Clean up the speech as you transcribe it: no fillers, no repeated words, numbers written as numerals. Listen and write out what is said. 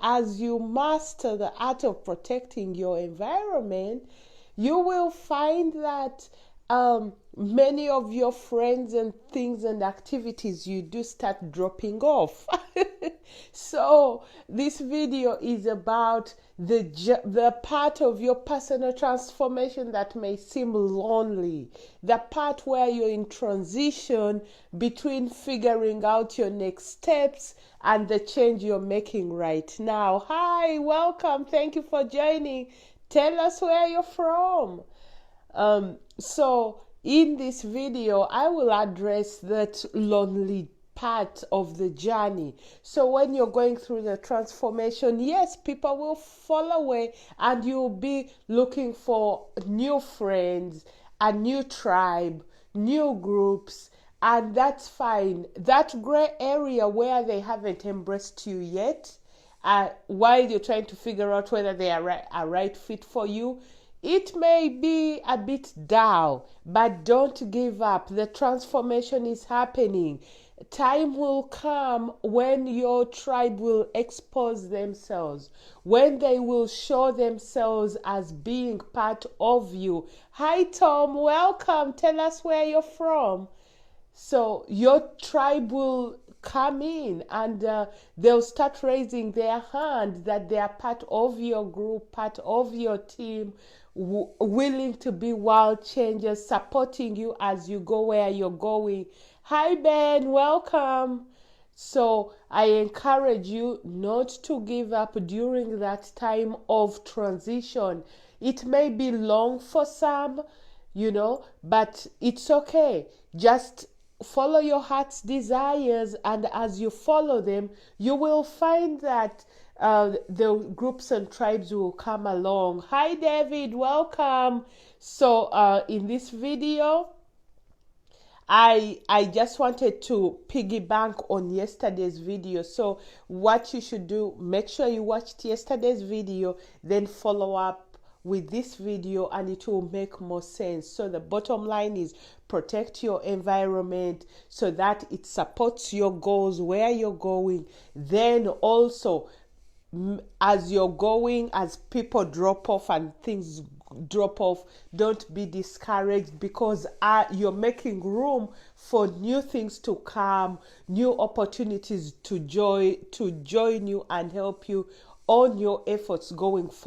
as you master the art of protecting your environment, you will find that many of your friends and things and activities you do start dropping off. So this video is about the part of your personal transformation that may seem lonely, the part where you're in transition between figuring out your next steps and the change you're making right now. Hi, welcome. Thank you for joining. Tell us where you're from. So in this video, I will address that lonely part of the journey. So when you're going through the transformation, yes, people will fall away and you'll be looking for new friends, a new tribe, new groups, and that's fine. That gray area where they haven't embraced you yet, while you're trying to figure out whether they are a right fit for you, it may be a bit dull, but don't give up. The transformation is happening. Time will come when your tribe will expose themselves, when they will show themselves as being part of you. Hi, Tom. Welcome. Tell us where you're from. So your tribe will come in and they'll start raising their hand that they are part of your group, part of your team, willing to be world changers, supporting you as you go where you're going. Hi, Ben. Welcome. So I encourage you not to give up during that time of transition. It may be long for some, but it's okay. Just follow your heart's desires, and as you follow them, you will find that the groups and tribes will come along. Hi, David. Welcome. So in this video, I just wanted to piggyback on yesterday's video. So what you should do, make sure you watched yesterday's video, then follow up with this video and it will make more sense. So the bottom line is protect your environment so that it supports your goals, where you're going. Then also, as you're going, as people drop off and things drop off, don't be discouraged, because you're making room for new things to come, new opportunities to join you and help you on your efforts going forward.